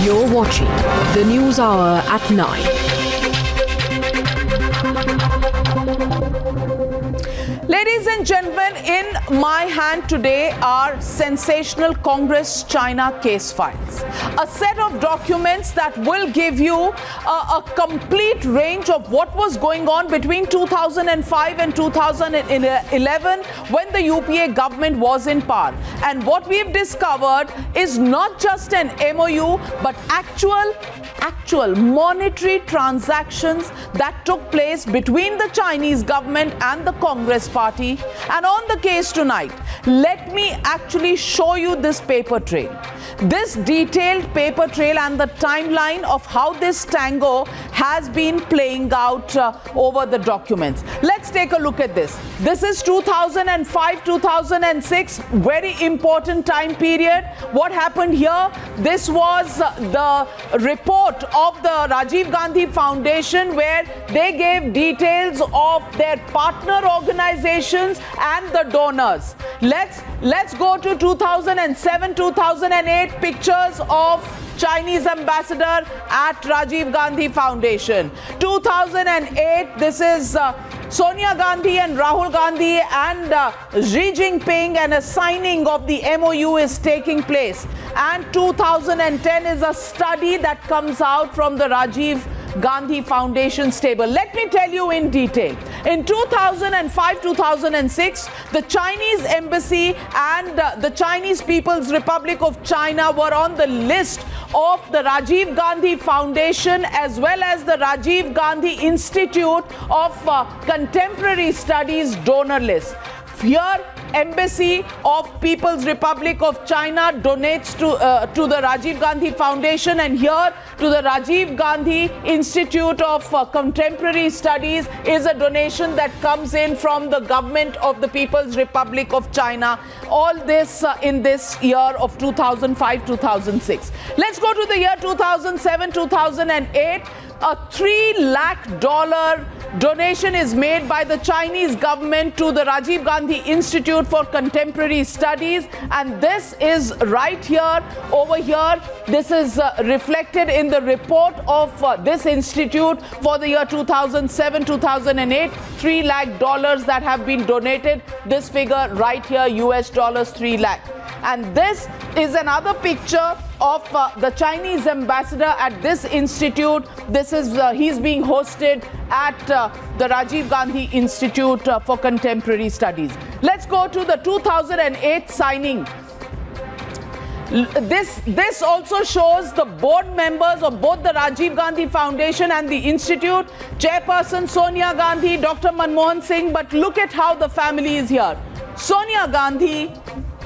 You're watching the News Hour at 9. Ladies and gentlemen, in my hand today are sensational Congress-China case files. A set of documents that will give you a complete range of what was going on between 2005 and 2011 when the UPA government was in power. And what we've discovered is not just an MOU, but actual monetary transactions that took place between the Chinese government and the Congress party. And on the case tonight, let me actually show you this paper trail. This detailed paper trail and the timeline of how this tango has been playing out over the documents. Let's take a look at this. This is 2005-2006, very important time period. What happened here? This was the report of the Rajiv Gandhi Foundation, where they gave details of their partner organizations and the donors. Let's go to 2007-2008 pictures of Chinese ambassador at Rajiv Gandhi Foundation. 2008, this is Sonia Gandhi and Rahul Gandhi and Xi Jinping, and a signing of the MOU is taking place. And 2010 is a study that comes out from the Rajiv Gandhi Foundation stable. Let me tell you in detail. In 2005-2006, the Chinese embassy and the Chinese People's Republic of China were on the list of the Rajiv Gandhi Foundation as well as the Rajiv Gandhi Institute of Contemporary Studies donor list. Here, Embassy of People's Republic of China donates to the Rajiv Gandhi Foundation, and here to the Rajiv Gandhi Institute of Contemporary Studies is a donation that comes in from the government of the People's Republic of China. All this in this year of 2005-2006. Let's go to the year 2007-2008. A $3 lakh donation is made by the Chinese government to the Rajiv Gandhi Institute for Contemporary Studies, and this is right here, over here. This is reflected in the report of this institute for the year 2007-2008. $3 lakh that have been donated. This figure right here, US dollars 3 lakh. And this is another picture of the Chinese ambassador at this institute. This is he's being hosted at the Rajiv Gandhi Institute for Contemporary Studies. Let's go to the 2008 signing. This also shows the board members of both the Rajiv Gandhi Foundation and the Institute. Chairperson Sonia Gandhi, Dr. Manmohan Singh. But look at how the family is here. Sonia Gandhi,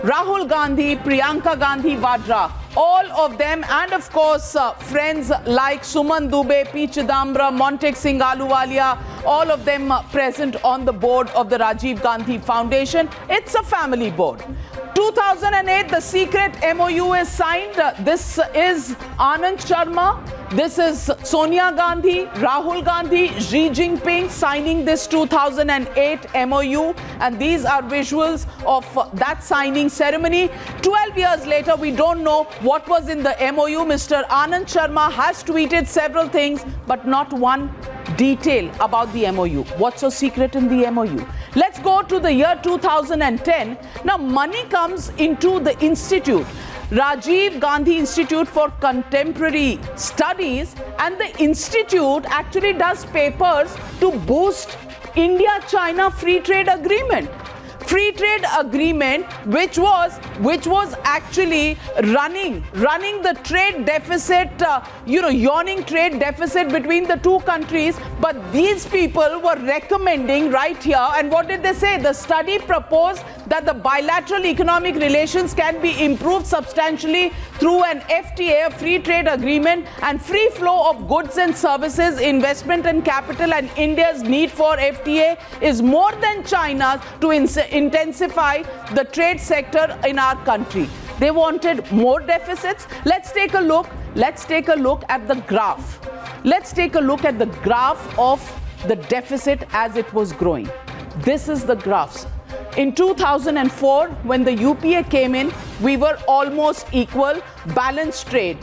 Rahul Gandhi, Priyanka Gandhi Vadra, all of them, and of course friends like Suman Dubey, P. Chidambaram, Montek Singh Ahluwalia, all of them present on the board of the Rajiv Gandhi Foundation. It's a family board. 2008, the secret MOU is signed. This is Anand Sharma. This is Sonia Gandhi, Rahul Gandhi, Xi Jinping signing this 2008 MOU. And these are visuals of that signing ceremony. 12 years later, we don't know what was in the MOU. Mr. Anand Sharma has tweeted several things, but not one detail about the MOU. What's so secret in the MOU? Let's go to the year 2010. Now, money comes into the institute, Rajiv Gandhi Institute for Contemporary Studies, and the institute actually does papers to boost India-China Free Trade Agreement. Free trade agreement, which was actually running the trade deficit, yawning trade deficit between the two countries. But these people were recommending right here, and what did they say? The study proposed that the bilateral economic relations can be improved substantially through an FTA, a free trade agreement, and free flow of goods and services, investment and capital. And India's need for FTA is more than China's to intensify the trade sector in our country. They wanted more deficits. Let's take a look at the graph. Let's take a look at the graph of the deficit as it was growing. This is the graphs. In 2004, when the UPA came in, we were almost equal, balanced trade.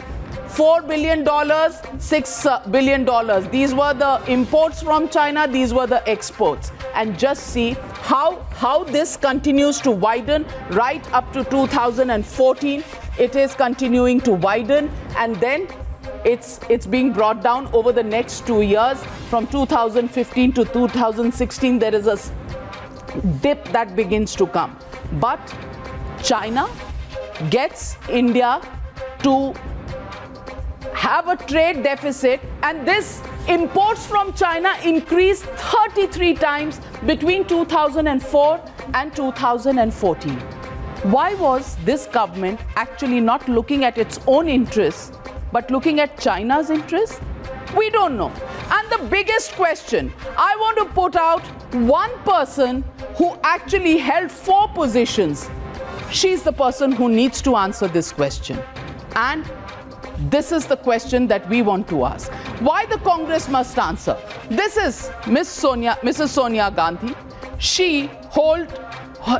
$4 billion, $6 billion. These were the imports from China, these were the exports. And just see how this continues to widen right up to 2014. It is continuing to widen, and then it's being brought down over the next 2 years. From 2015 to 2016, there is a dip that begins to come. But China gets India to have a trade deficit, and this imports from China increased 33 times between 2004 and 2014. Why was this government actually not looking at its own interests but looking at China's interests? We don't know. And the biggest question, I want to put out one person who actually held 4 positions. She's the person who needs to answer this question. And this is the question that we want to ask. Why the Congress must answer? This is Mrs. Sonia Gandhi. She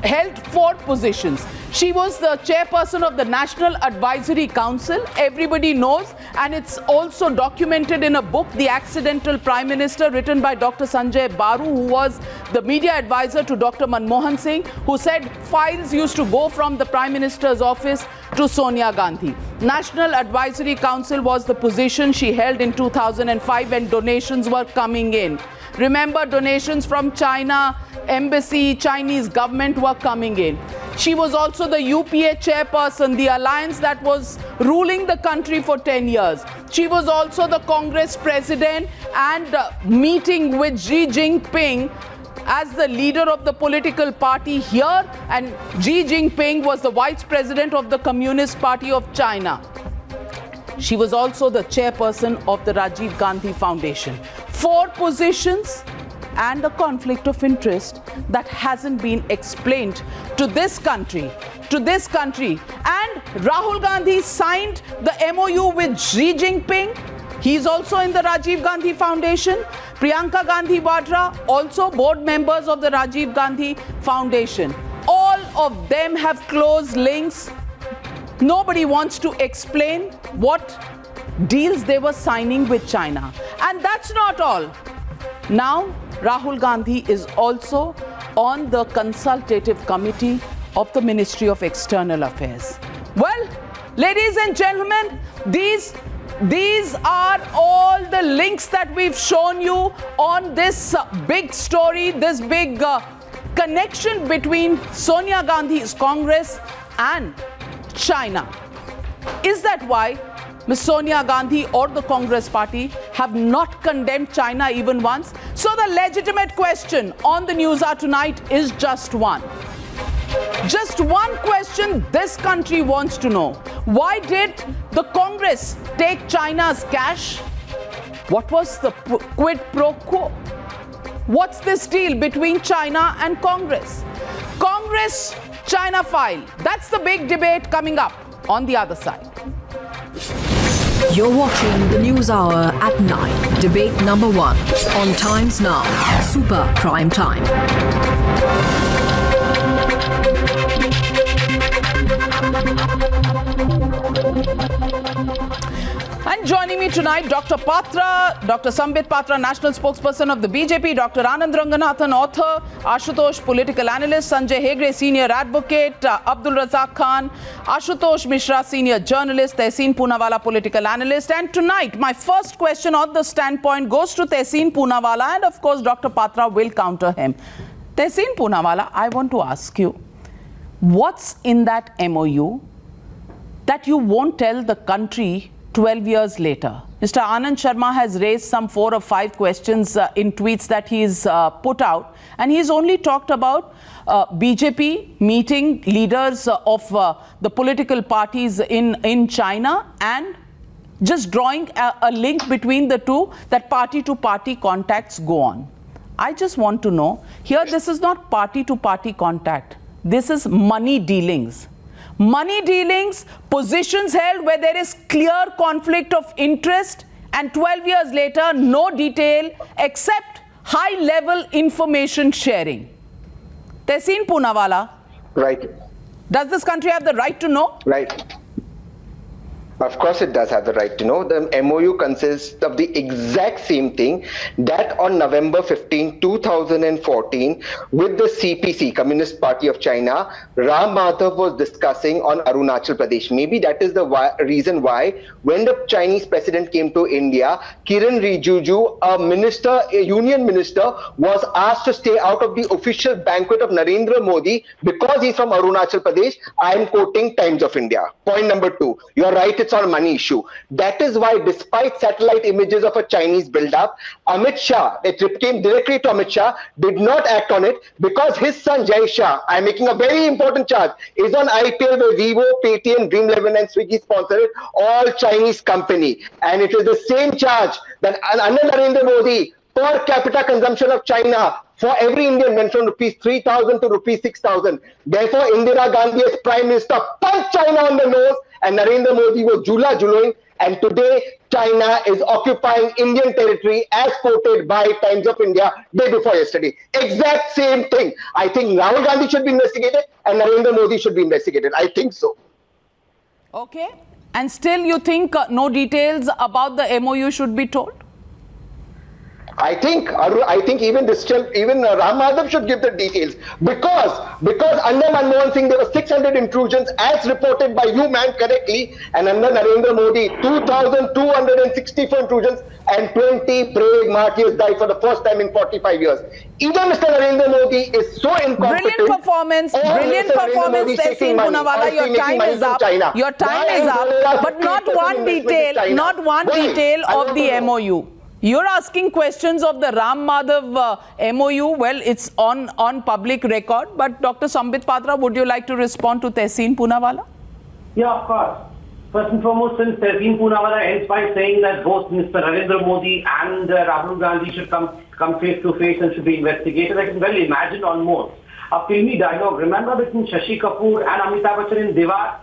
held 4 positions. She was the chairperson of the National Advisory Council. Everybody knows, and it's also documented in a book, The Accidental Prime Minister, written by Dr. Sanjay Baru, who was the media advisor to Dr. Manmohan Singh, who said files used to go from the Prime Minister's office to Sonia Gandhi. National Advisory Council was the position she held in 2005 when donations were coming in. Remember, donations from China, embassy, Chinese government were coming in. She was also the UPA chairperson, the alliance that was ruling the country for 10 years. She was also the Congress president and meeting with Xi Jinping as the leader of the political party here, and Xi Jinping was the vice president of the Communist Party of China. She was also the chairperson of the Rajiv Gandhi Foundation. 4 positions and a conflict of interest that hasn't been explained to this country. And Rahul Gandhi signed the MOU with Xi Jinping. He's also in the Rajiv Gandhi Foundation. Priyanka Gandhi Vadra, also board members of the Rajiv Gandhi Foundation. All of them have close links. Nobody wants to explain what deals they were signing with China. And that's not all. Now, Rahul Gandhi is also on the consultative committee of the Ministry of External Affairs. Well, ladies and gentlemen, these are all the links that we've shown you on this big story, this big connection between Sonia Gandhi's Congress and China. Is that why Ms. Sonia Gandhi or the Congress party have not condemned China even once? So the legitimate question on the News Hour tonight is just one. Just one question this country wants to know. Why did the Congress take China's cash? What was the quid pro quo? What's this deal between China and Congress? Congress, China file. That's the big debate coming up on the other side. You're watching the News Hour at 9. Debate number 1 on Times Now. Super Prime Time. And joining me tonight, Dr. Patra, Dr. Sambit Patra, national spokesperson of the BJP, Dr. Anand Ranganathan, author, Ashutosh, political analyst, Sanjay Hegde, senior advocate, Abdul Razak Khan, Ashutosh Mishra, senior journalist, Tehseen Poonawalla, political analyst. And tonight, my first question on the standpoint goes to Tehseen Poonawalla, and of course, Dr. Patra will counter him. Tehseen Poonawalla, I want to ask you, what's in that MOU that you won't tell the country 12 years later? Mr. Anand Sharma has raised some 4 or 5 questions in tweets that he's put out, and he's only talked about BJP meeting leaders of the political parties in China and just drawing a link between the two, that party-to-party contacts go on. I just want to know, here this is not party-to-party contact. This is money dealings. Money dealings, positions held where there is clear conflict of interest, and 12 years later, no detail except high-level information sharing. Tehseen Poonawalla. Right. Does this country have the right to know? Right. Of course, it does have the right to know. The MOU consists of the exact same thing that on November 15, 2014, with the CPC, Communist Party of China, Ram Madhav was discussing on Arunachal Pradesh. Maybe that is the reason why, when the Chinese president came to India, Kiran Rijiju, a union minister, was asked to stay out of the official banquet of Narendra Modi because he's from Arunachal Pradesh. I am quoting Times of India. Point number 2. You are right. It's not a money issue. That is why, despite satellite images of a Chinese build-up, Amit Shah, it came directly to Amit Shah, did not act on it because his son Jai Shah, I'm making a very important charge, is on IPL where Vivo, Paytm, Dream11 and Swiggy sponsored it, all Chinese company. And it is the same charge that under Narendra Modi, per capita consumption of China for every Indian went from rupees 3,000 to rupees 6,000. Therefore, Indira Gandhi as Prime Minister punched China on the nose, and Narendra Modi was jula-juluing. And today, China is occupying Indian territory as quoted by Times of India day before yesterday. Exact same thing. I think Rahul Gandhi should be investigated and Narendra Modi should be investigated. I think so. Okay. And still you think no details about the MOU should be told? I think even Ram Madhav should give the details because under Manmohan Singh there were 600 intrusions as reported by you, man, correctly, and under Narendra Modi 2,264 intrusions and 20 brave martyrs died for the first time in 45 years. Even Mr. Narendra Modi is so incompetent. Brilliant performance, Tehseen Poonawalla. Your time is up. Your time is up, but not one detail of the MOU. You're asking questions of the Ram Madhav MOU. Well, it's on public record. But Dr. Sambit Patra, would you like to respond to Tehseen Poonawalla? Yeah, of course. First and foremost, since Tehseen Poonawalla ends by saying that both Mr. Narendra Modi and Rahul Gandhi should come face to face and should be investigated, I can well imagine almost a filmy dialogue. Remember between Shashi Kapoor and Amitabh Bachchan in Diwar?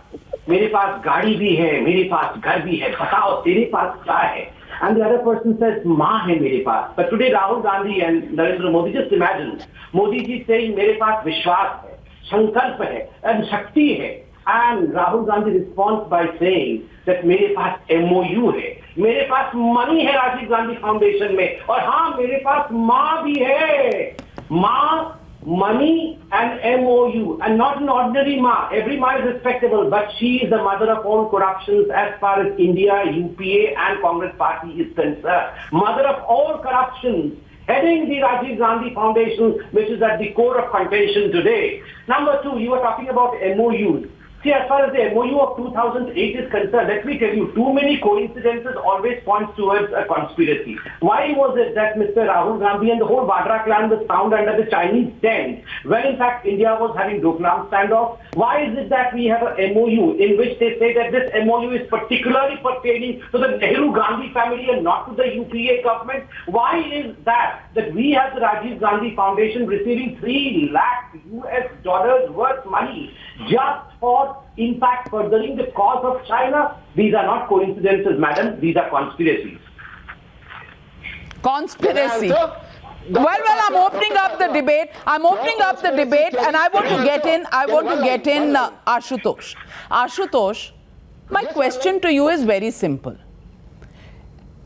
मेरे पास गाड़ी भी है, मेरे पास घर भी है, बताओ तेरे पास क्या है? And the other person says, माँ है मेरे पास. But today Rahul Gandhi and Narendra Modi, just imagine, Modi ji saying मेरे पास विश्वास है, संकल्प है, and शक्ति है. And Rahul Gandhi responds by saying that मेरे पास MOU है, मेरे पास money है राजीव गांधी फाउंडेशन में, और हाँ मेरे पास माँ भी है. माँ, money and MOU, and not an ordinary Ma. Every Ma is respectable, but she is the mother of all corruptions as far as India, UPA and Congress party is concerned. Mother of all corruptions, heading the Rajiv Gandhi Foundation, which is at the core of contention today. Number 2, you were talking about MOUs. See, as far as the MOU of 2008 is concerned, let me tell you, too many coincidences always points towards a conspiracy. Why was it that Mr. Rahul Gandhi and the whole Vadra clan was found under the Chinese tent when in fact India was having Doklam standoff? Why is it that we have a MOU in which they say that this MOU is particularly pertaining to the Nehru-Gandhi family and not to the UPA government? Why is that we have the Rajiv Gandhi Foundation receiving $3 lakh worth money just for, in fact, furthering the cause of China? These are not coincidences, madam. These are conspiracies. Conspiracy. Well, I'm opening up the debate. And I want to get in Ashutosh. Ashutosh, my question to you is very simple.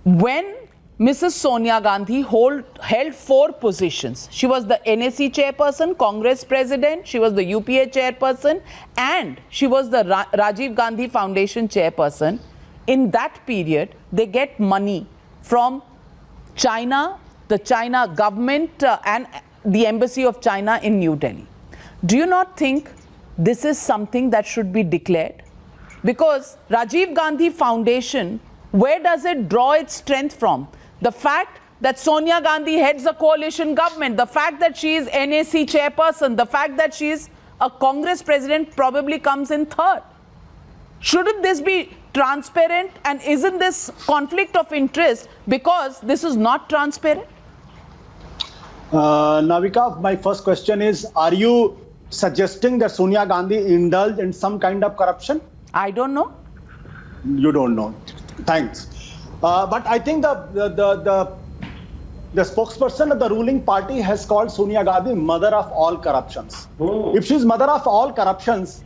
When Mrs. Sonia Gandhi held 4 positions. She was the NAC chairperson, Congress president, she was the UPA chairperson, and she was the Rajiv Gandhi Foundation chairperson. In that period, they get money from China, the China government and the Embassy of China in New Delhi. Do you not think this is something that should be declared? Because Rajiv Gandhi Foundation, where does it draw its strength from? The fact that Sonia Gandhi heads a coalition government, the fact that she is NAC chairperson, the fact that she is a Congress president probably comes in third. Shouldn't this be transparent, and isn't this conflict of interest because this is not transparent? Navika, my first question is, are you suggesting that Sonia Gandhi indulged in some kind of corruption? I don't know. You don't know. Thanks. But I think the spokesperson of the ruling party has called Sonia Gandhi mother of all corruptions. If she's mother of all corruptions,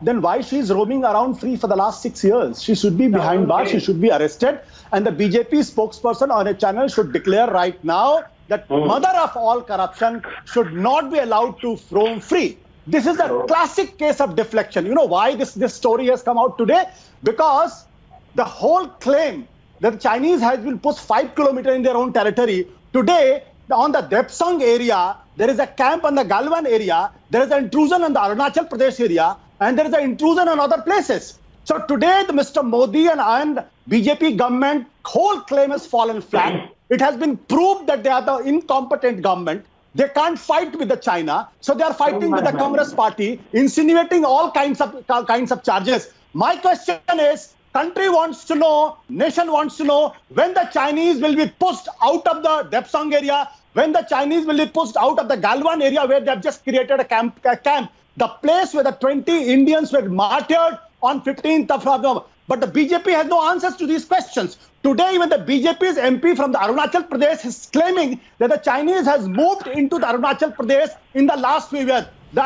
then why she is roaming around free for the last 6 years? She should be behind bars. She should be arrested. And the BJP spokesperson on a channel should declare right now that mother of all corruption should not be allowed to roam free. This is a classic case of deflection. You know why this story has come out today? Because the whole claim that the Chinese has been pushed 5 kilometers in their own territory. Today, on the Depsang area, there is a camp on the Galwan area. There is an intrusion on the Arunachal Pradesh area. And there is an intrusion on other places. So today, the Mr. Modi and BJP government whole claim has fallen flat. It has been proved that they are the incompetent government. They can't fight with the China, so they are fighting with the Congress party, insinuating all kinds of charges. My question is, country wants to know, nation wants to know when the Chinese will be pushed out of the Depsang area, when the Chinese will be pushed out of the Galwan area where they have just created a camp, the place where the 20 Indians were martyred on 15th of November. But the BJP has no answers to these questions. Today, even the BJP's MP from the Arunachal Pradesh is claiming that the Chinese has moved into the Arunachal Pradesh in the last few years.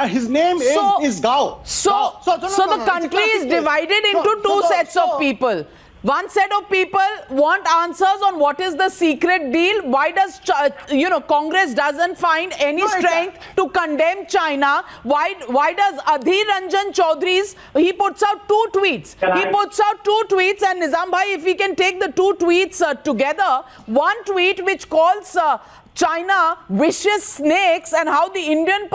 His name is Gao. So the country is divided into two sets of people. One set of people want answers on what is the secret deal. Why does Congress doesn't find any strength to condemn China? Why does Adhir Ranjan Chaudhry's, he puts out 2 tweets. He puts out 2 tweets, and Nizam bhai, if we can take the 2 tweets together, one tweet which calls China vicious snakes and how the Indian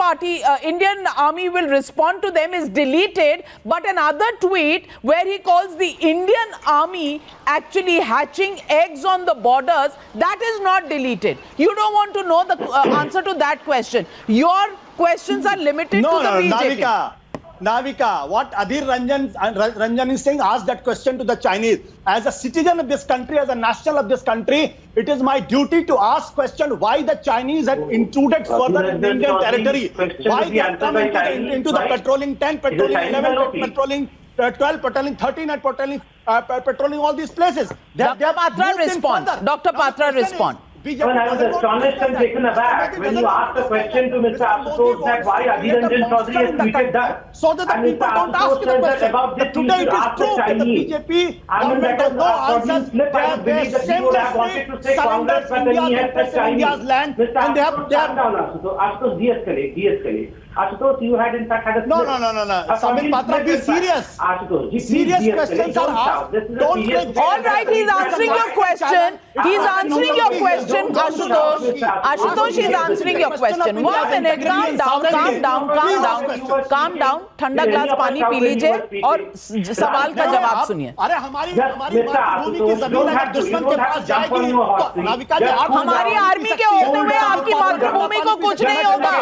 army will respond to them is deleted, but another tweet where he calls the Indian army actually hatching eggs on the borders, that is not deleted. You don't want to know the answer to that question. Your questions are limited to the BJP. Navika, what Adhir Ranjan is saying, ask that question to the Chinese. As a citizen of this country, as a national of this country, it is my duty to ask question why the Chinese had intruded further in Indian territory. Why they have come into the patrolling 10, patrolling 11, patrolling 12, patrolling 13 and patrolling all these places. Dr. Patra respond. Dr. Patra respond. Well, I was astonished and taken aback when you asked a question to Mr. Ashutosh that why Adhir Ranjan Chaudhry has tweeted that. So that the people don't ask the question. About this Today it is true that the BJP government has no answers. They have shamelessly surrendered India's land and they have... Ashutosh, de-escalate. Ashutosh, you had in fact had a... No. Samit Patra, be serious. Ashutosh, serious questions are asked. Don't play... All right, he's answering your question. He's answering your question, Ashutosh. Ashutosh is answering your question. 1 minute, calm down. ठंडा glass पानी P लीजिए और सवाल का जवाब सुनिए. अरे हमारी मातृभूमि की जमीन अगर दुश्मन के पास जाएगी तो नाविका जी आप हमारी आर्मी के होते हुए आपकी मातृभूमि को कुछ नहीं होगा.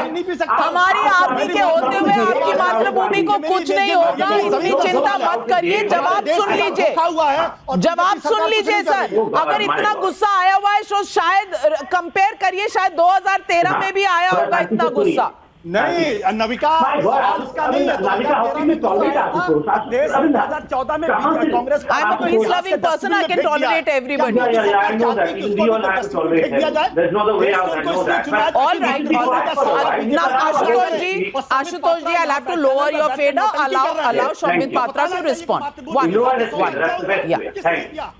हमारी आर्मी के होते हुए आपकी मातृभूमि को कुछ नहीं होगा. इतनी चिंता मत करिए. जवाब सुन लीजिए. जवाब सुन लीजिए सर. अगर इतना गुस्सा आया हुआ है तो शायद कंपेयर करिए, शायद 2013 में भी आया होगा इतना गुस्सा. नहीं Navika Congress I am a peace loving person. I can tolerate everybody. All right. Now Ashutosh ji, I'll have to lower your fader. Allow Samit Patra to respond. One. Yeah.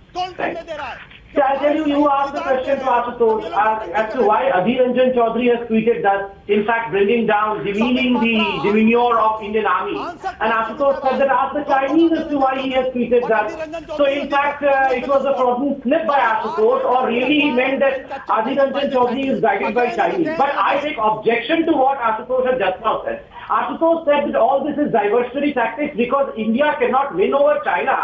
So I'll tell you, you asked the question to Ashutosh as to why Adhir Ranjan Chaudhry has tweeted that, in fact bringing down, demeaning the demeanor of Indian Army. And Ashutosh said that ask the Chinese as to why he has tweeted that. So in fact, it was a fraudulent slip by Ashutosh, or really he meant that Adhir Ranjan Chaudhry is guided by Chinese. But I take objection to what Ashutosh has just now said. Ashutosh said that all this is diversionary tactics because India cannot win over China.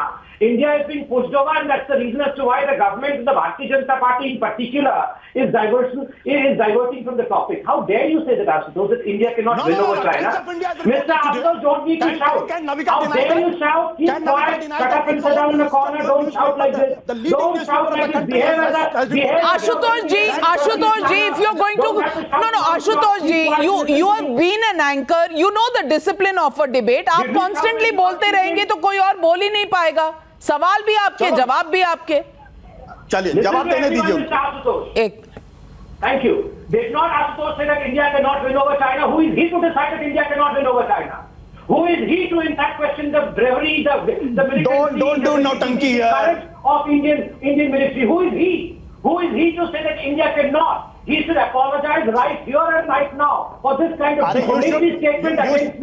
India is being pushed over, and that's the reason as to why the government, the Bharatiya Janata Party in particular, is diverting from the topic. How dare you say that, Ashutosh, that India cannot win over China? Mr. Ashutosh, don't need to shout. How dare you shout? Keep quiet, shut up and sit down in the corner. Don't shout like this. Don't shout like this. Behave as a... Ashutosh ji, if you're going to... No, Ashutosh ji, you have been an anchor. You know the discipline of a debate. आप constantly बोलते रहेंगे तो कोई और बोल ही नहीं पाएगा. सवाल भी आपके, जवाब भी आपके. चलिए जवाब देने दीजिए. एक. Thank you. Did not Ashutosh say that India cannot win over China? Who is he to decide that India cannot win over China? Who is he to in fact question the bravery, the militancy, Don't do nautanki the here. courage of Indian military? Who is he? Who is he to say that India cannot? He should apologize right here and right now for this kind of defamatory statement against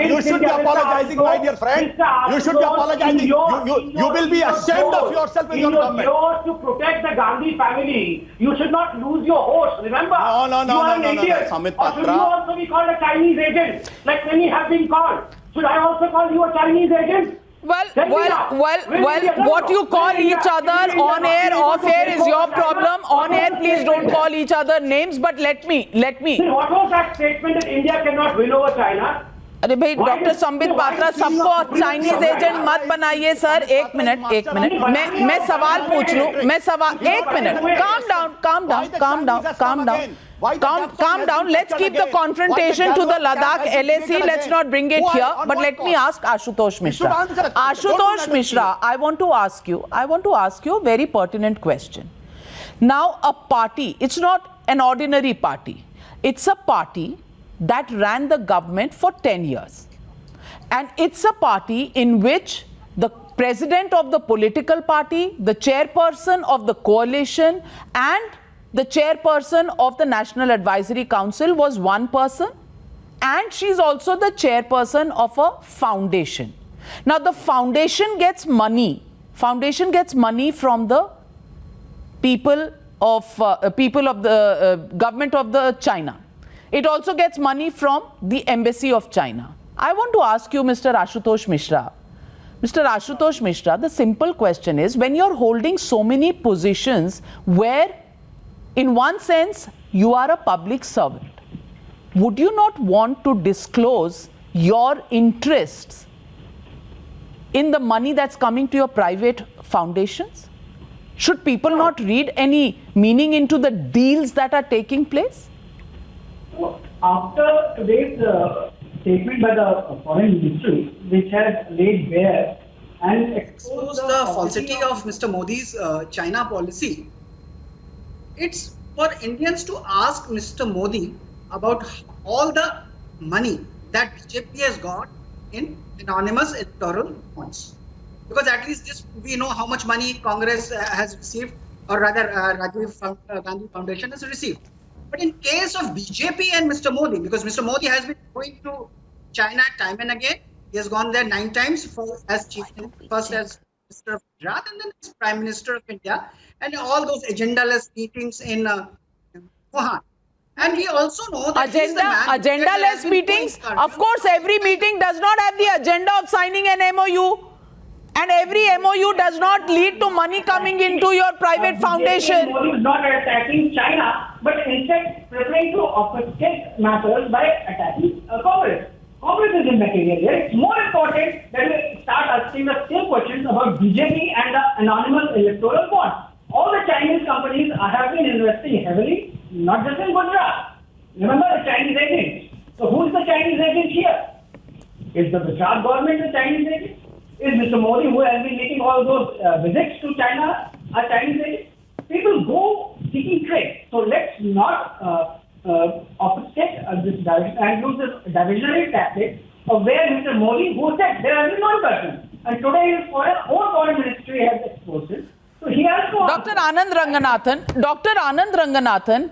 you should be India. apologizing, my dear friend. You should be apologizing. You will be ashamed of yourself in your government. Yours to protect the Gandhi family. You should not lose your horse. Remember, No, you are an idiot. Samit Or should you Patra. also be called a Chinese agent, like many have been called? Should I also call you a Chinese agent? What you call each other on air, off air is your problem. On air, please don't call each other names. But let me. Then what was that statement that India cannot win over China? अरे भाई doctor Sambit Patra सबको Chinese agent मत बनाइए sir. एक minute मैं सवाल पूछ लूं. एक minute. Calm down. Let's keep the confrontation to the Ladakh LAC. Let's not bring it here. But let me ask Ashutosh Mishra. Ashutosh Mishra, I want to ask you a very pertinent question. Now, a party, it's not an ordinary party. It's a party that ran the government for 10 years. And it's a party in which the president of the political party, the chairperson of the coalition, and the chairperson of the National Advisory Council was one person, and she's also the chairperson of a foundation. Now, the foundation gets money. Foundation gets money from the people of the government of the China. It also gets money from the embassy of China. I want to ask you, Mr. Ashutosh Mishra. Mr. Ashutosh Mishra, the simple question is, when you're holding so many positions where, in one sense, you are a public servant, would you not want to disclose your interests in the money that's coming to your private foundations? Should people not read any meaning into the deals that are taking place? After today's statement by the foreign ministry, which has laid bare and exposed the falsity of Mr. Modi's China policy, it's for Indians to ask Mr. Modi about all the money that BJP has got in anonymous electoral bonds. Because at least this, we know how much money Congress has received, or rather Rajiv Gandhi Foundation has received. But in case of BJP and Mr. Modi, because Mr. Modi has been going to China time and again, he has gone there 9 times, first as Minister of Gujarat and then as Prime Minister of India, and all those agendaless meetings in Wuhan. And we also know that agendaless meetings. Of course, every meeting does not have the agenda of signing an MOU. And every MOU does not lead to money coming into your private foundation. Modi is not attacking China, but instead preparing to obfuscate matters by attacking Congress. Congress is immaterial here. It's more important that we start asking the same questions about BJP and the anonymous electoral bonds. All the Chinese companies have been investing heavily, not just in Gujarat. Remember the Chinese agents. So who is the Chinese agent here? Is the Gujarat government the Chinese agent? Is Mr. Modi, who has been making all those visits to China, a Chinese agent? People go seeking trade. So let's not obfuscate this direction and use this divisionary tactic of where Mr. Modi, who said there are only one person, and today his own foreign ministry has exposed it. So he has to. Dr. Anand Ranganathan,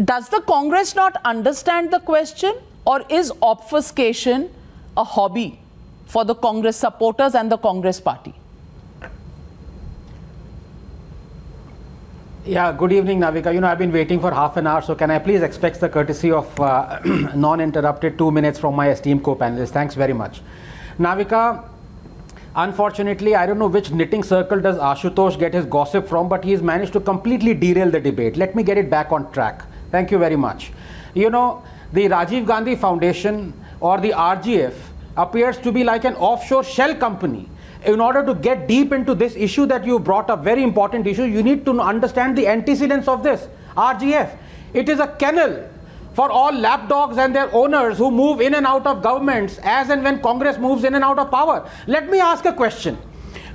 does the Congress not understand the question, or is obfuscation a hobby for the Congress supporters and the Congress party? Yeah, good evening, Navika. I've been waiting for half an hour, so can I please expect the courtesy of non-interrupted 2 minutes from my esteemed co-panelists? Thanks very much. Navika, unfortunately, I don't know which knitting circle does Ashutosh get his gossip from, but he's managed to completely derail the debate. Let me get it back on track. Thank you very much. The Rajiv Gandhi Foundation, or the RGF, appears to be like an offshore shell company. In order to get deep into this issue that you brought up, very important issue, you need to understand the antecedents of this. RGF, it is a kennel for all lapdogs and their owners who move in and out of governments as and when Congress moves in and out of power. Let me ask a question.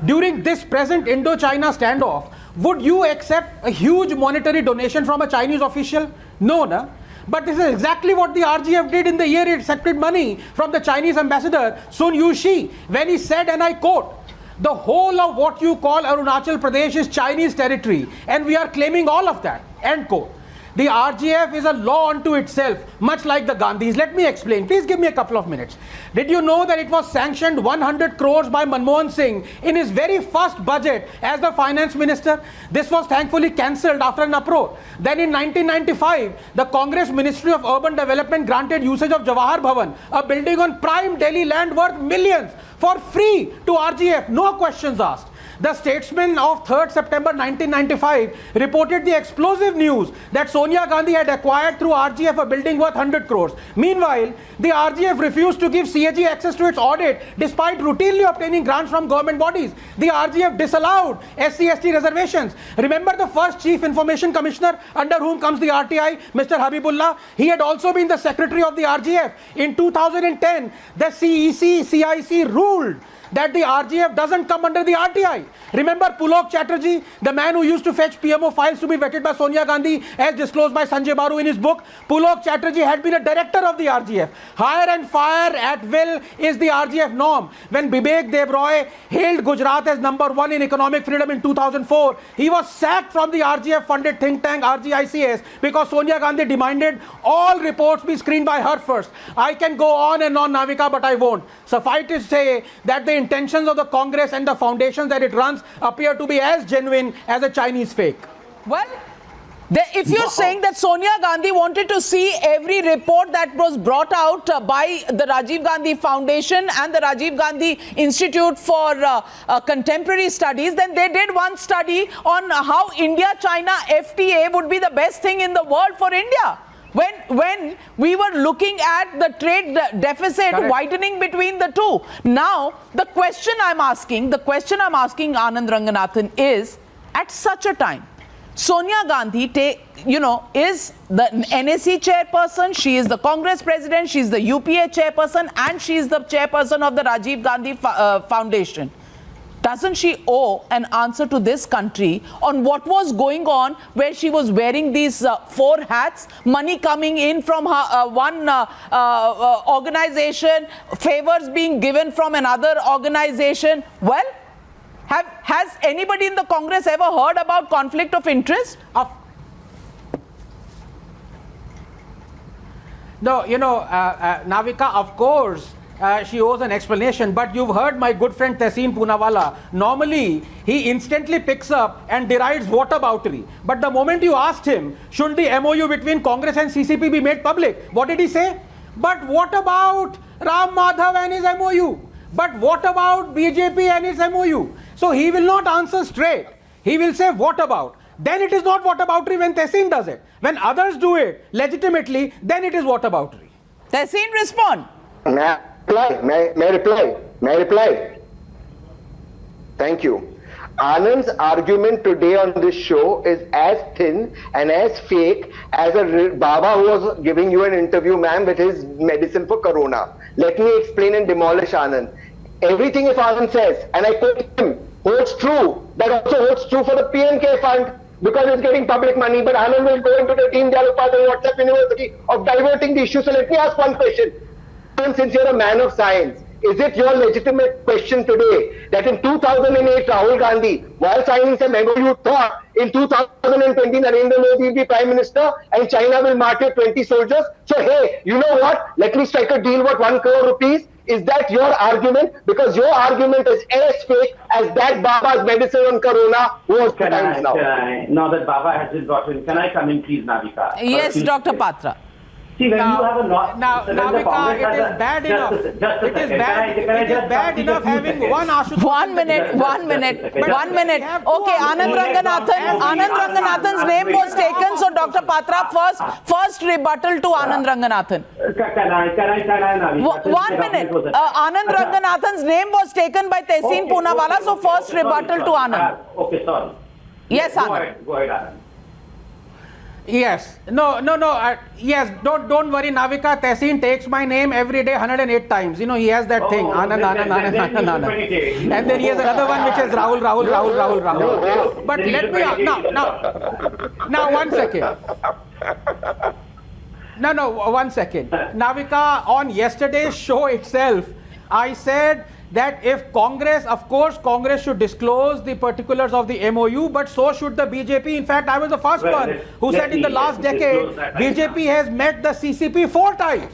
During this present Indo-China standoff, would you accept a huge monetary donation from a Chinese official? No, no. But this is exactly what the RGF did in the year it accepted money from the Chinese ambassador Sun Yushi, when he said, and I quote, "The whole of what you call Arunachal Pradesh is Chinese territory, and we are claiming all of that," end quote. The RGF is a law unto itself, much like the Gandhis. Let me explain. Please give me a couple of minutes. Did you know that it was sanctioned 100 crores by Manmohan Singh in his very first budget as the finance minister? This was thankfully cancelled after an uproar. Then in 1995, the Congress Ministry of Urban Development granted usage of Jawahar Bhavan, a building on prime Delhi land worth millions, for free to RGF, no questions asked. The Statesman of 3rd September 1995 reported the explosive news that Sonia Gandhi had acquired through RGF a building worth 100 crores. Meanwhile, the RGF refused to give CAG access to its audit despite routinely obtaining grants from government bodies. The RGF disallowed SC/ST reservations. Remember the first Chief Information Commissioner under whom comes the RTI, Mr. Habibullah? He had also been the secretary of the RGF. In 2010, the CIC ruled that the RGF doesn't come under the RTI. Remember Pulok Chatterjee, the man who used to fetch PMO files to be vetted by Sonia Gandhi, as disclosed by Sanjay Baru in his book? Pulok Chatterjee had been a director of the RGF. Hire and fire at will is the RGF norm. When Bibek Debroy hailed Gujarat as #1 in economic freedom in 2004, he was sacked from the RGF-funded think tank RGICS because Sonia Gandhi demanded all reports be screened by her first. I can go on and on, Navika, but I won't. Suffice to say that the intentions of the Congress and the foundations that it runs appear to be as genuine as a Chinese fake. Well, if you're saying that Sonia Gandhi wanted to see every report that was brought out by the Rajiv Gandhi Foundation and the Rajiv Gandhi Institute for Contemporary Studies, then they did one study on how India-China FTA would be the best thing in the world for India. When we were looking at the trade deficit widening between the two. Now, the question I'm asking Anand Ranganathan is, at such a time, Sonia Gandhi is the NSE chairperson, she is the Congress president, she is the UPA chairperson, and she is the chairperson of the Rajiv Gandhi Foundation. Doesn't she owe an answer to this country on what was going on, where she was wearing these 4 hats, money coming in from her, one organization, favors being given from another organization? Well, has anybody in the Congress ever heard about conflict of interest? No, Navika, of course, she owes an explanation, but you've heard my good friend Tehseen Poonawalla. Normally, he instantly picks up and derides whataboutery. But the moment you asked him, should the MOU between Congress and CCP be made public? What did he say? But what about Ram Madhav and his MOU? But what about BJP and his MOU? So he will not answer straight. He will say, what about? Then it is not whataboutery when Tehseen does it. When others do it legitimately, then it is whataboutery. Tehseen, respond. May I reply? Thank you. Anand's argument today on this show is as thin and as fake as a Baba who was giving you an interview, ma'am, with his medicine for corona. Let me explain and demolish Anand. Everything if Anand says, and I quote him, holds true. That also holds true for the PNK fund, because it's getting public money. But Anand will go into the Deen Dayal Upadhyay WhatsApp University of diverting the issue. So let me ask one question. Since you're a man of science, is it your legitimate question today that in 2008 Rahul Gandhi, while signing some MOU, thought in 2020 Narendra Modi will be Prime Minister and China will market 20 soldiers? So hey, you know what? Let me strike a deal worth 1 crore rupees. Is that your argument? Because your argument is as fake as that Baba's medicine on corona was times now. Now that Baba has been brought in, can I come in, please, Navika? Yes, Dr. Patra. See, when you have a Navika, it is bad enough. It is bad enough having one Ashutosh. 1 minute. Okay, Anand Ranganathan's name was taken. So, Dr. Patra, first rebuttal to Anand Ranganathan. Can I, Navika? 1 minute. Anand Ranganathan's name was taken by Tehseen Poonawalla. So, first rebuttal to Anand. Okay, sorry. Yes, Anand. Go ahead, Anand. Yes. No. Yes. Don't worry, Navika. Tehseen takes my name every day 108 times. You know, he has that thing. Anand. And then he has another one which is Rahul. But let me now 1 second. No, 1 second. Navika, on yesterday's show itself, I said that if Congress, of course, Congress should disclose the particulars of the MOU, but so should the BJP. In fact, I was the first one who said in the last decade, BJP has met the CCP 4 times.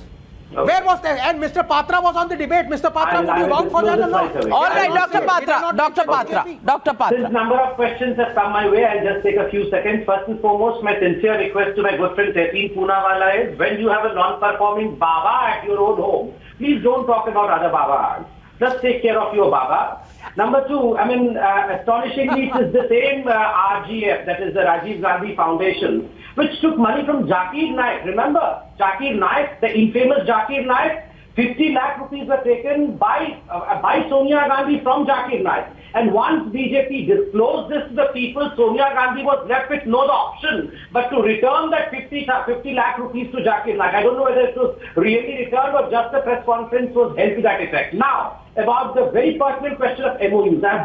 Okay. Where was that? And Mr. Patra was on the debate. Mr. Patra, would you vouch for that or not? All right, Dr. Patra. Dr. Patra. Dr. Patra. Since number of questions have come my way, I'll just take a few seconds. First and foremost, my sincere request to my good friend Tehseen Poonawalla is, when you have a non-performing Baba at your own home, please don't talk about other Babas. Just take care of your Baba. Number two, astonishingly, it is the same RGF, that is the Rajiv Gandhi Foundation, which took money from Zakir Naik. Remember, Zakir Naik, the infamous Zakir Naik, 50 lakh rupees were taken by Sonia Gandhi from Zakir Naik. And once BJP disclosed this to the people, Sonia Gandhi was left with no option but to return that 50 lakh rupees to Zakir Naik. I don't know whether it was really returned or just a press conference was held to that effect. Now, about the very pertinent question of MOUs, I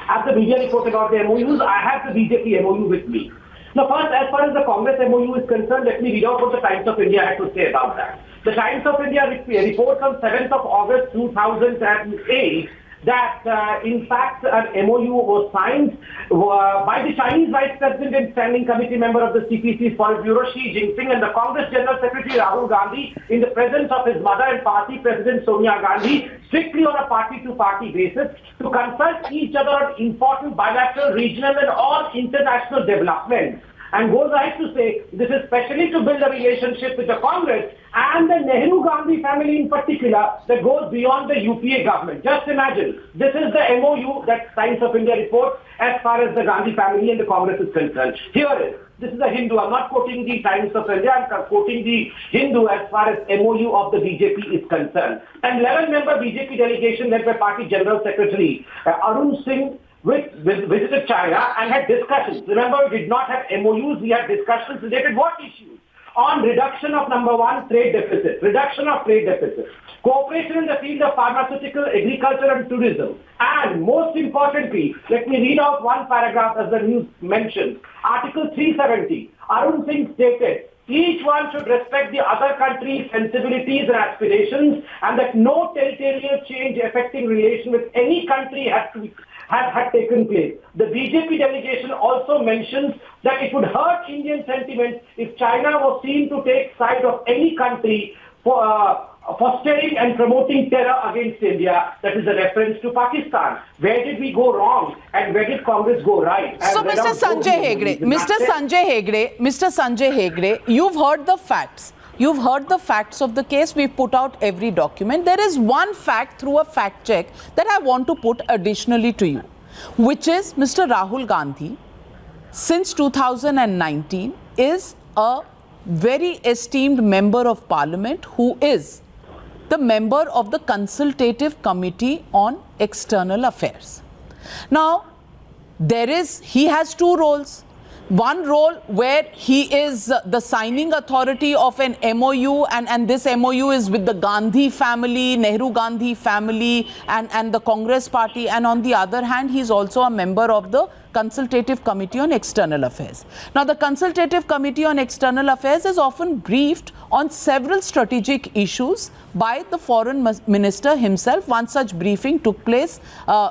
have the media report about the MOUs, I have the BJP MOU with me. Now first, as far as the Congress MOU is concerned, let me read out what the Times of India had to say about that. The Times of India reports on 7th of August 2008 that in fact an MOU was signed by the Chinese Vice President and Standing Committee member of the CPC's Politburo, Xi Jinping, and the Congress General Secretary Rahul Gandhi in the presence of his mother and party President Sonia Gandhi, strictly on a party-to-party basis, to consult each other on important bilateral, regional and all international developments. And goes ahead to say this is specially to build a relationship with the Congress and the Nehru-Gandhi family in particular that goes beyond the UPA government. Just imagine, this is the MOU that Times of India reports as far as the Gandhi family and the Congress is concerned. Here it is. This is the Hindu. I'm not quoting the Times of India. I'm quoting the Hindu as far as MOU of the BJP is concerned. An 11-member BJP delegation led by Party General Secretary Arun Singh visited China and had discussions. Remember, we did not have MOUs, we had discussions related what issues? On reduction of number one, trade deficit, reduction of trade deficit, cooperation in the field of pharmaceutical, agriculture and tourism. And most importantly, let me read out one paragraph as the news mentioned. Article 370, Arun Singh stated, each one should respect the other country's sensibilities and aspirations, and that no territorial change affecting relation with any country had taken place. The BJP delegation also mentions that it would hurt Indian sentiment if China was seen to take side of any country for fostering and promoting terror against India. That is a reference to Pakistan. Where did we go wrong and where did Congress go right? So Mr. Sanjay Hegde, you've heard the facts. You've heard the facts of the case. We've put out every document. There is one fact through a fact check that I want to put additionally to you, which is Mr. Rahul Gandhi, since 2019, is a very esteemed member of parliament who is the member of the Consultative Committee on External Affairs. Now, he has two roles. One role where he is the signing authority of an MOU, and this MOU is with the Gandhi family, Nehru Gandhi family and the Congress party, and on the other hand he is also a member of the Consultative Committee on External Affairs. Now the Consultative Committee on External Affairs is often briefed on several strategic issues by the Foreign Minister himself. One such briefing took place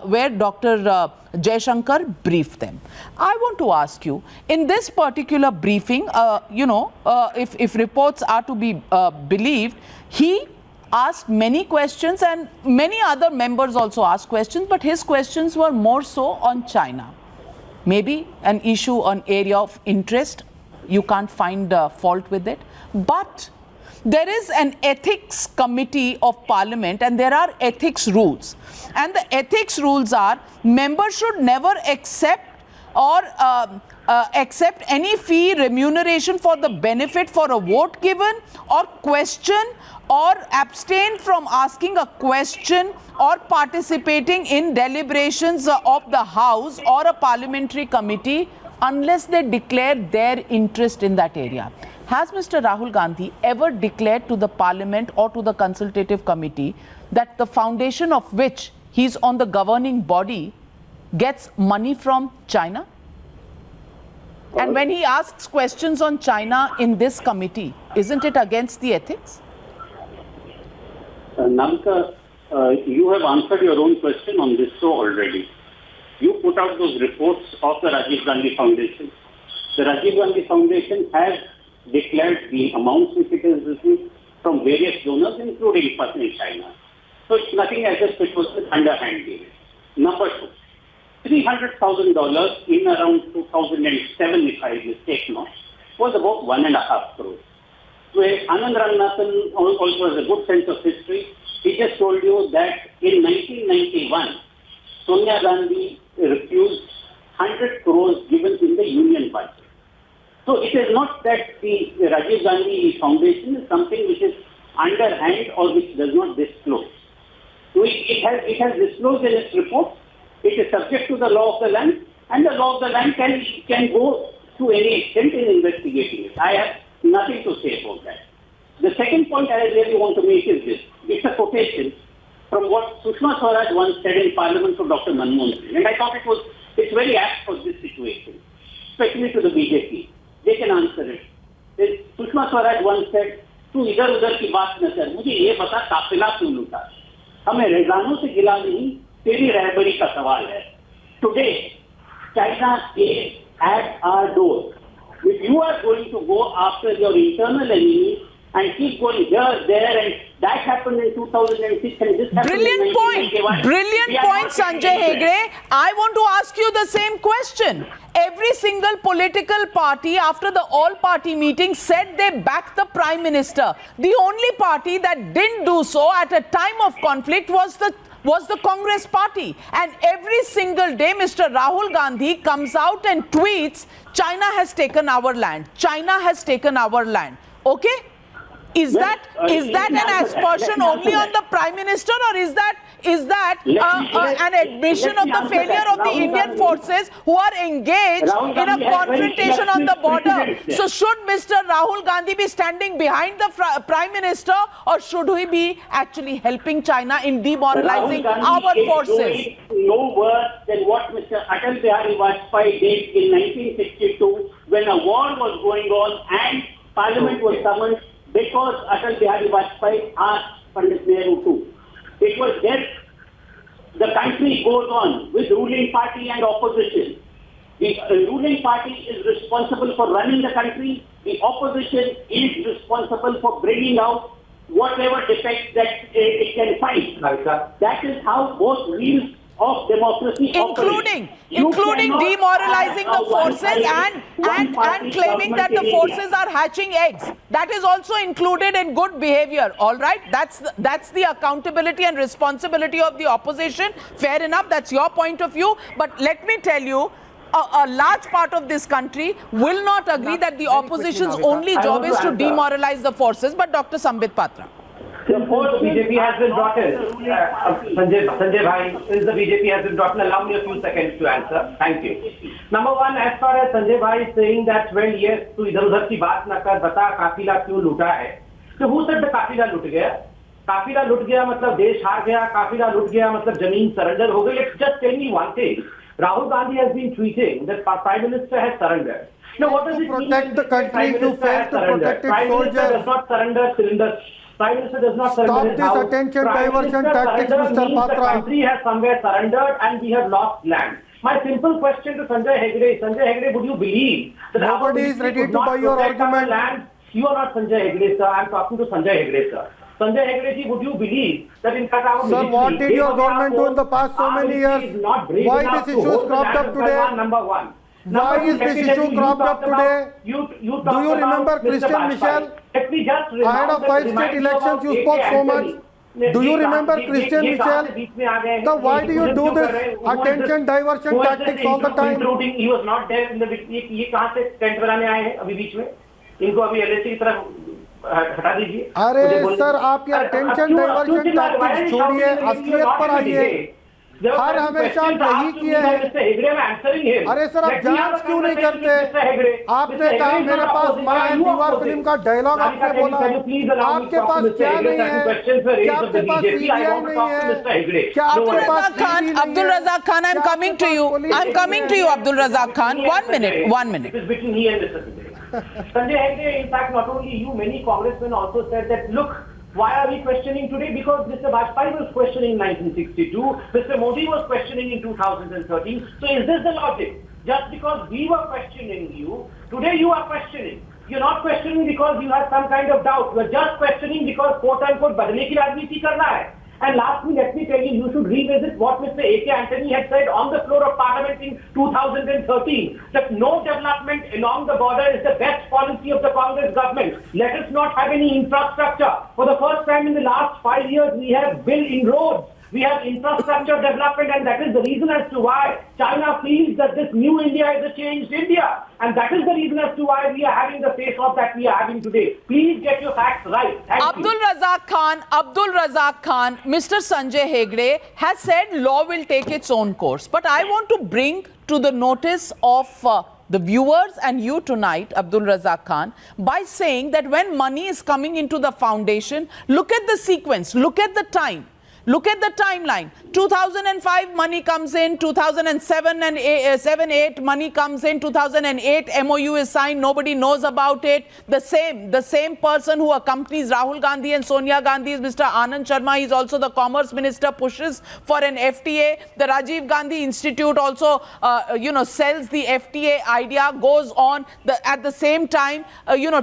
where Dr. Jaishankar briefed them. I want to ask you, in this particular briefing, if reports are to be believed, he asked many questions and many other members also asked questions, but his questions were more so on China. Maybe an issue on area of interest, you can't find fault with it, but there is an ethics committee of parliament and there are ethics rules, and the ethics rules are members should never accept or accept any fee, remuneration for the benefit for a vote given, or question or abstain from asking a question or participating in deliberations of the House or a parliamentary committee unless they declare their interest in that area. Has Mr. Rahul Gandhi ever declared to the parliament or to the consultative committee that the foundation of which he is on the governing body gets money from China? And when he asks questions on China in this committee, Isn't it against the ethics? Navika, you have answered your own question on this show already. You put out those reports of the Rajiv Gandhi Foundation. The Rajiv Gandhi Foundation has declared the amounts which it has received from various donors, including in China. So it's nothing as if it was an underhand deal. Number two, $300,000 in around 2007, if I mistake not, was about 1.5 crores. Where Anand Ranganathan also has a good sense of history. He just told you that in 1991, Sonia Gandhi refused 100 crores given in the union budget. So it is not that the Rajiv Gandhi Foundation is something which is underhand or which does not disclose. So it has disclosed in its report. It is subject to the law of the land, and the law of the land can go to any extent in investigating it. I have nothing to say about that. The second point I really want to make is this. It's a quotation from what Sushma Swaraj once said in Parliament to Dr. Manmohan Singh. And I thought it's very apt for this situation, especially to the BJP. They can answer it. Sushma Swaraj once said, "तू इधर उधर की बात न कर, मुझे ये बता काफिला क्यों लूटा? हमें रेजानों से गिला नहीं, तेरी रहबरी का सवाल है." Today, China is at our door. If you are going to go after your internal enemy and keep going here, there, and that happened in 2006 and this happened in 1991. Brilliant point, Sanjay Hegde. I want to ask you the same question. Every single political party after the all-party meeting said they backed the Prime Minister. The only party that didn't do so at a time of conflict was the Congress party. And every single day, Mr. Rahul Gandhi comes out and tweets, China has taken our land. China has taken our land. Okay? Is that an aspersion only on the Prime Minister, or is that an admission of the failure of the Indian forces who are engaged in a confrontation on the border? So should Mr. Rahul Gandhi be standing behind the Prime Minister, or should he be actually helping China in demoralizing our forces? No worse than what Mr. Atal Bihari Vajpayee did in 1962 when a war was going on and Parliament was summoned because Atal Bihari Vajpayee asked Pandit Nehru to. It was there. The country goes on with ruling party and opposition. The ruling party is responsible for running the country. The opposition is responsible for bringing out whatever defects that it can find. That is how both wheels of democracy including demoralizing the forces and claiming that the forces are hatching eggs. That is also included in good behavior. All right, that's the accountability and responsibility of the opposition. Fair enough, that's your point of view. But let me tell you, a large part of this country will not agree that the opposition's only job is to demoralize the forces. But Dr. Sambit Patra. The BJP has been brought in. Sanjay Bhai, since the BJP has been brought in, allow me a few seconds to answer. Thank you. Number one, as far as Sanjay Bhai is saying that, well, yes, तू इधर-उधर की बात न कर, बता काफिला क्यों लूटा है? So who said the काफिला लूट गया? काफिला लूट गया मतलब देश हार गया, काफिला लूट गया मतलब जमीन सरेंडर हो गई. Let's just tell me one thing. Rahul Gandhi has been tweeting that Prime Minister has surrendered. Now, what does it mean? Protect the country, you fail to protect its Prime Minister soldiers. does not surrender cylinders. Prime Minister does not surrender his house. Stop this attention diversion tactics, Mr. Patra. The country has somewhere surrendered and we have lost land. My simple question to Sanjay Hegde, would you believe that nobody is ready to buy your argument? Land? You are not Sanjay Hegde, sir. I am talking to Sanjay Hegde, sir. Sanjay Hegde ji, would you believe that in fact our Sir, what did your government do in the past so many years? Why this issue is cropped up today? Number one. Why is this issue cropped up today? Do you remember Christian Michel? Ahead of 5 state elections, you spoke so much. Do you remember Christian Michel? So why do you do this attention diversion tactics all the time? He was not there in the ये कहाँ से tent बनाने आए हैं अभी बीच में? इनको अभी एलएसी की तरफ हटा दीजिए. अरे सर, आप ये attention diversion tactics छोड़िए, असलियत पर आइए. हर हमेशा यही किए हैं। अरे सर आप जांच क्यों नहीं करते? आपने कहा मेरे पास माँ है दीवार फिल्म का डायलॉग आपने बोला, आपके पास क्या नहीं है? क्या आपके पास सीबीआई नहीं है? क्या आपके पास Abdul Razak Khan, I'm coming to you. I'm coming to you, Abdul Razak Khan. 1 minute, 1 minute. It is between he and Mr. Hegde. Sanjay Hegde, in fact, not only you, many congressmen also said that, look, why are we questioning today? Because Mr. Vajpayee was questioning in 1962, Mr. Modi was questioning in 2013. So is this the logic? Just because we were questioning you, today you are questioning. You're not questioning because you have some kind of doubt. You're just questioning because quote-unquote badne ki rajniti karna hai. And lastly, let me tell you, you should revisit what Mr. A.K. Antony had said on the floor of Parliament in 2013, that no development along the border is the best policy of the Congress government. Let us not have any infrastructure. For the first time in the last 5 years, we have built in roads. We have infrastructure development, and that is the reason as to why China feels that this new India is a changed India. And that is the reason as to why we are having the face-off that we are having today. Please get your facts right. Abdul Razak Khan, Mr. Sanjay Hegde has said law will take its own course. But I want to bring to the notice of the viewers and you tonight, Abdul Razak Khan, by saying that when money is coming into the foundation, look at the sequence, look at the time. Look at the timeline. 2005 money comes in, 2007 and 7-8 money comes in, 2008 MOU is signed, nobody knows about it. The same person who accompanies Rahul Gandhi and Sonia Gandhi is Mr. Anand Sharma. He's also the Commerce Minister, pushes for an FTA. The Rajiv Gandhi Institute also, sells the FTA idea, goes on. At the same time,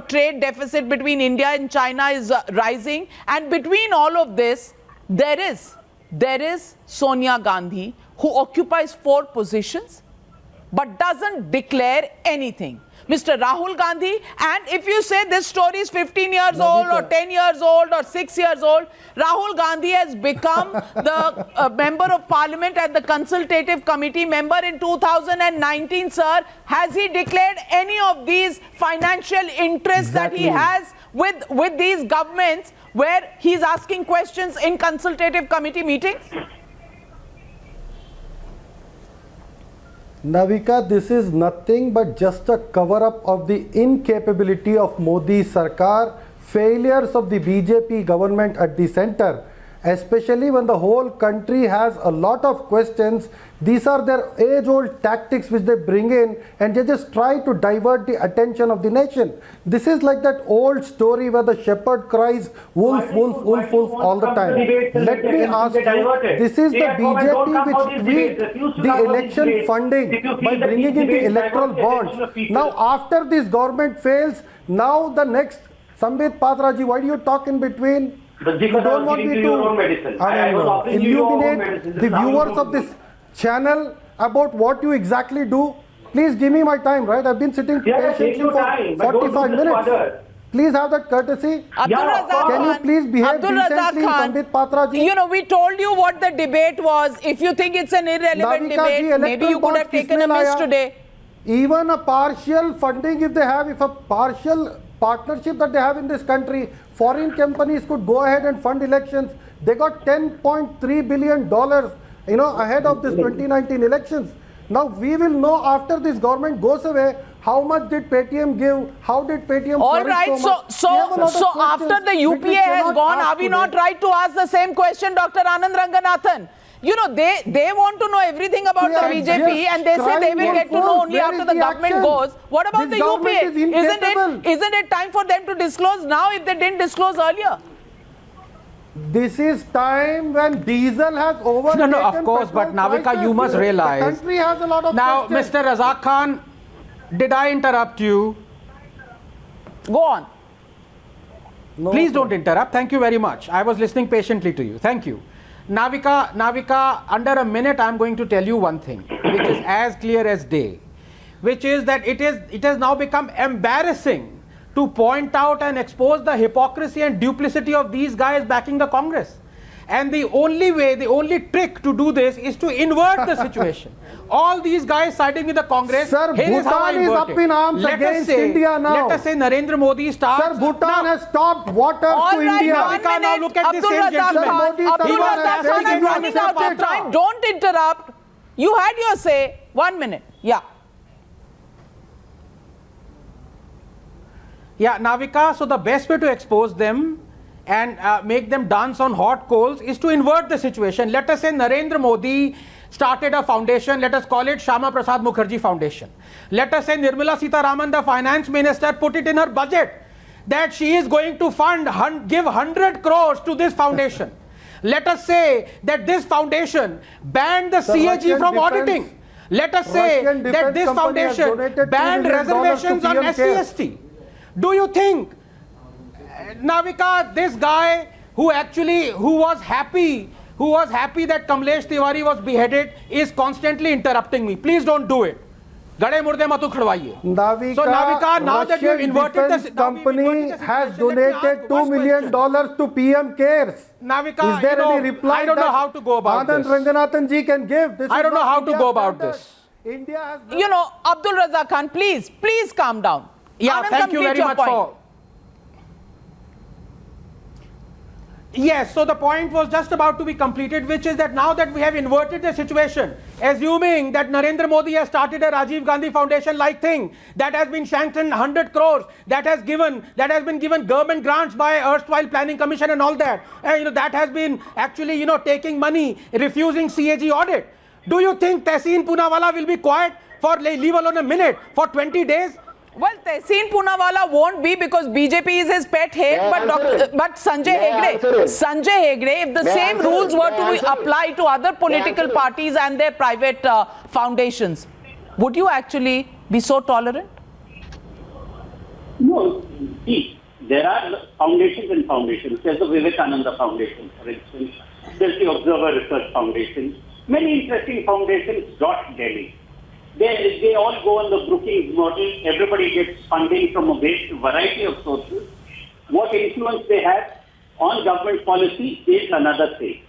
trade deficit between India and China is rising. And between all of this, there is Sonia Gandhi, who occupies 4 positions but doesn't declare anything. Mr. Rahul Gandhi, and if you say this story is 15 years old or 10 years old or 6 years old, Rahul Gandhi has become the member of parliament and the consultative committee member in 2019, sir. Has he declared any of these financial interests that he has with these governments where he's asking questions in consultative committee meetings? Navika, this is nothing but just a cover-up of the incapability of Modi Sarkar, failures of the BJP government at the center, especially when the whole country has a lot of questions. These are their age-old tactics which they bring in, and they just try to divert the attention of the nation. This is like that old story where the shepherd cries, wolf, wolf, wolf, wolf all the time. Let me ask you, this is the BJP which tweaked the election funding by bringing in the electoral bonds. Now after this government fails, now the next, Sambit Patraji, why do you talk in between? You don't want me to illuminate the viewers of this channel about what you exactly do? Please give me my time, right? I've been sitting patiently for 45 minutes. Please have that courtesy. Abdul Razak Can you please behave Abdul Razak decently, Khan, Sambit Patraji? We told you what the debate was. If you think it's an irrelevant debate, maybe you could have taken a miss today. Even a partial funding, if a partial partnership that they have in this country, foreign companies could go ahead and fund elections. They got $10.3 billion, ahead of this 2019 elections. Now we will know after this government goes away, how much did Paytm give? How did Paytm? All right. So after the UPA has gone, are we not right to ask the same question, Dr. Anand Ranganathan? They want to know everything about the BJP, and they say they will get to know only after the government goes. What about the UPA? Isn't it time for them to disclose now if they didn't disclose earlier? This is time when diesel has overtaken. No, of course, but Navika, you must realize. The country has a lot of now, questions. Mr. Razak Khan, did I interrupt you? Go on. No, Please don't interrupt. Thank you very much. I was listening patiently to you. Thank you. Navika, under a minute, I'm going to tell you one thing, which is as clear as day, which is that it has now become embarrassing to point out and expose the hypocrisy and duplicity of these guys backing the Congress. And the only way, the only trick to do this is to invert the situation. All these guys siding with the Congress. Sir, here Bhutan is up in arms against India now. Let us say Narendra Modi starts. Sir, Bhutan has stopped water to India. Now look at Abdul the same gentleman. Abdul Razak Khan, I'm running out of time. Don't interrupt. You had your say. 1 minute. Yeah. Yeah, Navika, so the best way to expose them and make them dance on hot coals is to invert the situation. Let us say Narendra Modi started a foundation, let us call it Shama Prasad Mukherjee Foundation. Let us say Nirmala Sitharaman, the finance minister, put it in her budget that she is going to give 100 crores to this foundation. Let us say that this foundation banned the CAG from auditing. Let us say that this foundation banned reservations on SC/ST. Do you think, Navika, this guy who was happy that Kamlesh Tiwari was beheaded is constantly interrupting me? Please don't do it. Gade murde matu khadwaiye. Navika, so Navika, now that you have inverted this company has donated $2 million to PM Cares. Navika, is there any reply? I don't know how to go about this. Anand Ranganathan ji can give. I don't know how to go about this. India has Abdul Razak Khan, please calm down. Yeah, Anand, thank you very much for. Yes, so the point was just about to be completed, which is that now that we have inverted the situation, assuming that Narendra Modi has started a Rajiv Gandhi Foundation-like thing that has been sanctioned 100 crores, that has been given government grants by erstwhile Planning Commission and all that, that has been actually taking money, refusing CAG audit. Do you think Tehseen Poonawalla will be quiet for leave alone a minute for 20 days? Well, Tehseen Poonawalla won't be because BJP is his pet hate, but Sanjay Hegde, if the same rules were to be applied to other political parties and their private foundations, would you actually be so tolerant? No, see, there are foundations and foundations. There's the Vivekananda Foundation, for instance. There's the Observer Research Foundation. Many interesting foundations dot Delhi. They all go on the Brookings model. Everybody gets funding from a variety of sources. What influence they have on government policy is another thing.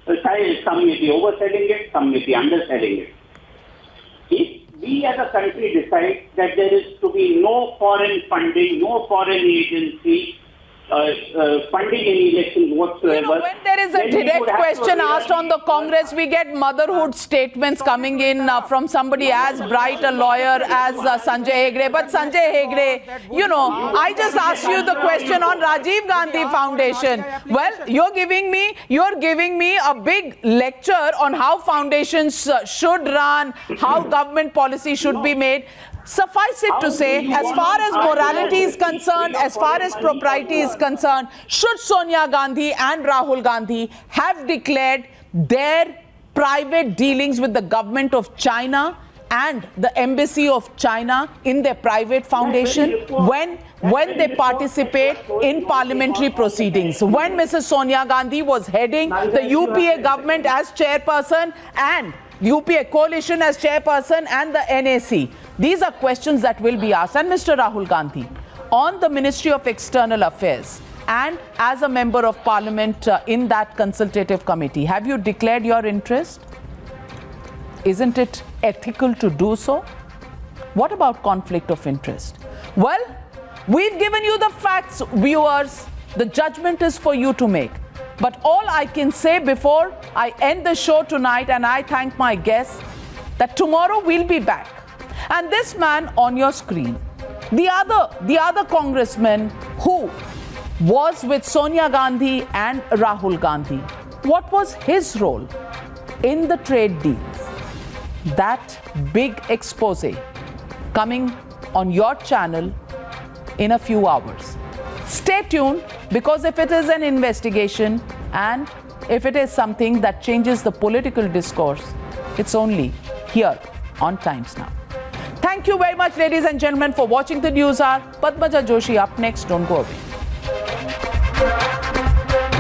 Some may be overselling it, some may be underselling it. If we as a country decide that there is to be no foreign funding, no foreign agency, funding any elections whatsoever. When there is a direct question asked on the Congress, we get motherhood statements coming in from somebody as bright a lawyer as Sanjay Hegde. But Sanjay Hegde, I just asked you the question on Rajiv Gandhi Foundation. Well, you're giving me a big lecture on how foundations should run, how government policy should be made. Suffice it to say, as far as morality is concerned, as far as propriety is concerned, should Sonia Gandhi and Rahul Gandhi have declared their private dealings with the government of China and the embassy of China in their private foundation when they participate in parliamentary proceedings? When Mrs. Sonia Gandhi was heading the UPA government as chairperson and UPA coalition as chairperson and the NAC. These are questions that will be asked. And Mr. Rahul Gandhi, on the Ministry of External Affairs and as a member of parliament in that consultative committee, have you declared your interest? Isn't it ethical to do so? What about conflict of interest? Well, we've given you the facts, viewers. The judgment is for you to make. But all I can say before I end the show tonight, and I thank my guests, that tomorrow we'll be back. And this man on your screen, the other congressman who was with Sonia Gandhi and Rahul Gandhi, what was his role in the trade deals? That big expose coming on your channel in a few hours. Stay tuned, because if it is an investigation and if it is something that changes the political discourse, it's only here on Times Now. Thank you very much, ladies and gentlemen, for watching the News Hour. Padmaja Joshi up next. Don't go away.